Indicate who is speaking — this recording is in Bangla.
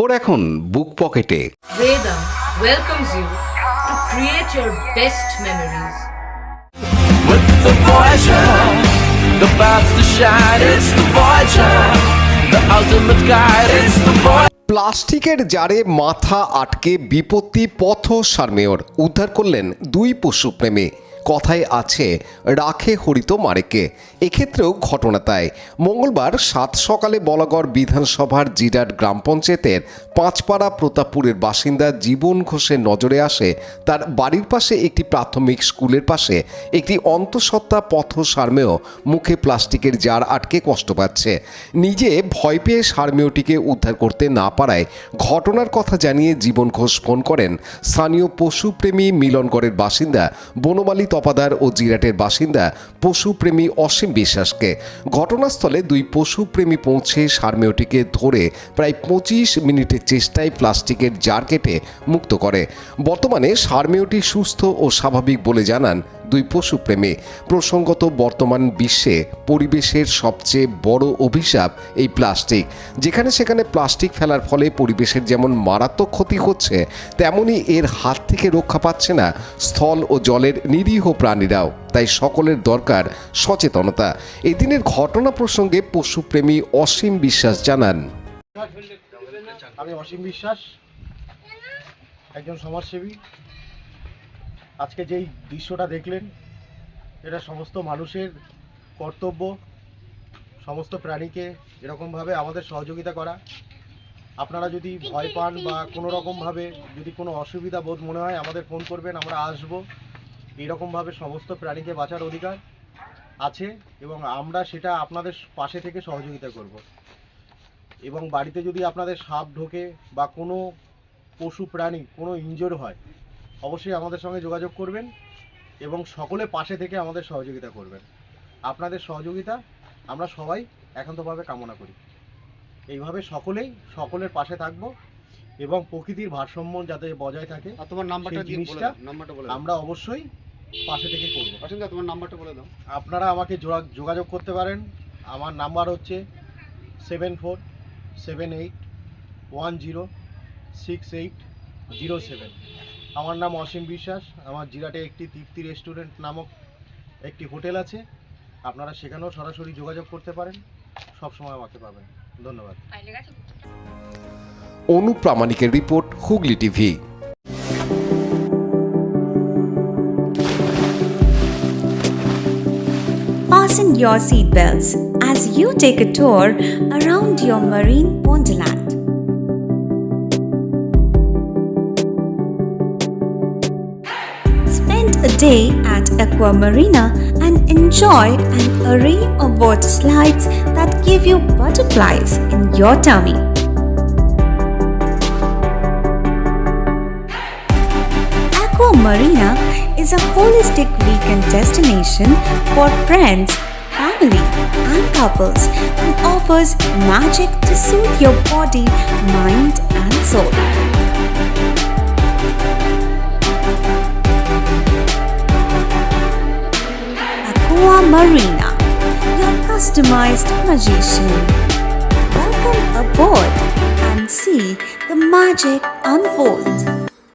Speaker 1: খবর এখন বুক পকেটে।
Speaker 2: Veda welcomes you to create your best memories.
Speaker 3: With the Voyager, the path to shine, it's the Voyager, the ultimate guide, it's the Voyager.
Speaker 1: প্লাস্টিকের জারে মাথা আটকে বিপত্তি পথ সারমেয়র, উদ্ধার করলেন দুই পশুপ্রেমী। কথায় আছে রাখে হরিত মারেকে, এক্ষেত্রেও ঘটনা তাই। মঙ্গলবার সাত সকালে বলাগড় বিধানসভার জিরাট গ্রাম পঞ্চায়েতের পাঁচপাড়া প্রতাপপুরের বাসিন্দা জীবন ঘোষের নজরে আসে তার বাড়ির পাশে একটি প্রাথমিক স্কুলের পাশে একটি অন্তঃসত্ত্বা পথ সারমেয় মুখে প্লাস্টিকের জার আটকে কষ্ট পাচ্ছে। নিজে ভয় পেয়ে সারমেয়টিকে উদ্ধার করতে না পারায় ঘটনার কথা জানিয়ে জীবন ঘোষ ফোন করেন স্থানীয় পশুপ্রেমী মিলনগড়ের বাসিন্দা বনমালী তপাদার ও জিরাটের বাসিন্দা পশুপ্রেমী অসীম বিশ্বাসকে। ঘটনাস্থলে দুই পশুপ্রেমী পৌঁছে সারমেয়টিকে ধরে প্রায় 25 মিনিটের চেষ্টায় প্লাস্টিকের জার কেটে মুক্ত করে। বর্তমানে সারমেয়টি সুস্থ ও স্বাভাবিক বলে জানান দুই পশুপ্রেমী। প্রসঙ্গত বর্তমান বিশ্বে পরিবেশের সবচেয়ে বড় অভিশাপ এই প্লাস্টিক। যেখানে সেখানে প্লাস্টিক ফেলার ফলে পরিবেশের যেমন মারাত্মক ক্ষতি হচ্ছে, তেমনি এর হাত থেকে রক্ষা পাচ্ছে না স্থল ও জলের নিরীহ প্রাণীরাও। তাই সকলের দরকার সচেতনতা। এদিনের ঘটনা প্রসঙ্গে পশুপ্রেমী অসীম বিশ্বাস জানান,
Speaker 4: আমি অসীম বিশ্বাস, একজন সমাজসেবী। আজকে যেই দৃশ্যটা দেখলেন, এটা সমস্ত মানুষের কর্তব্য, সমস্ত প্রাণীকে এরকমভাবে আমাদের সহযোগিতা করা। আপনারা যদি ভয় পান বা কোনো রকমভাবে যদি কোনো অসুবিধা বোধ মনে হয়, আমাদের ফোন করবেন, আমরা আসব। এইরকমভাবে সমস্ত প্রাণীকে বাঁচার অধিকার আছে এবং আমরা সেটা আপনাদের পাশে থেকে সহযোগিতা করব। এবং বাড়িতে যদি আপনাদের সাপ ঢোকে বা কোনো পশু প্রাণী কোনো ইনজোর হয়, অবশ্যই আমাদের সঙ্গে যোগাযোগ করবেন এবং সকলে পাশে থেকে আমাদের সহযোগিতা করবেন। আপনাদের সহযোগিতা আমরা সবাই একান্তভাবে কামনা করি। এইভাবে সকলের পাশে থাকব এবং প্রকৃতির ভারসাম্য যাতে বজায় থাকে,
Speaker 5: তোমার নাম্বারটা
Speaker 4: জিনিসটা
Speaker 5: বলে
Speaker 4: আমরা অবশ্যই পাশে থেকে করব।
Speaker 5: তোমার নাম্বারটা বলে দাও।
Speaker 4: আপনারা আমাকে যোগাযোগ করতে পারেন। আমার নাম্বার হচ্ছে 7478106807। আমার নাম অসীম বিশ্বাস। আমার জিরাটে একটি তৃপ্তি রেস্টুরেন্ট নামক একটি হোটেল আছে, আপনারা সেখানেও সরাসরি যোগাযোগ করতে পারেন। সবসময় আমাকে পাবেন। ধন্যবাদ।
Speaker 1: অনু প্রামাণিকের report, Hooghly TV.
Speaker 6: Fasten your seatbelts as you take a tour around your marine wonderland. Spend a day at Aqua Marina and enjoy an array of water slides that give you butterflies in your tummy. Aqua Marina is a holistic weekend destination for friends, family, and couples and offers magic to soothe your body, mind, and soul. Aqua Marina, your customized magician. Welcome aboard and see the magic unfold.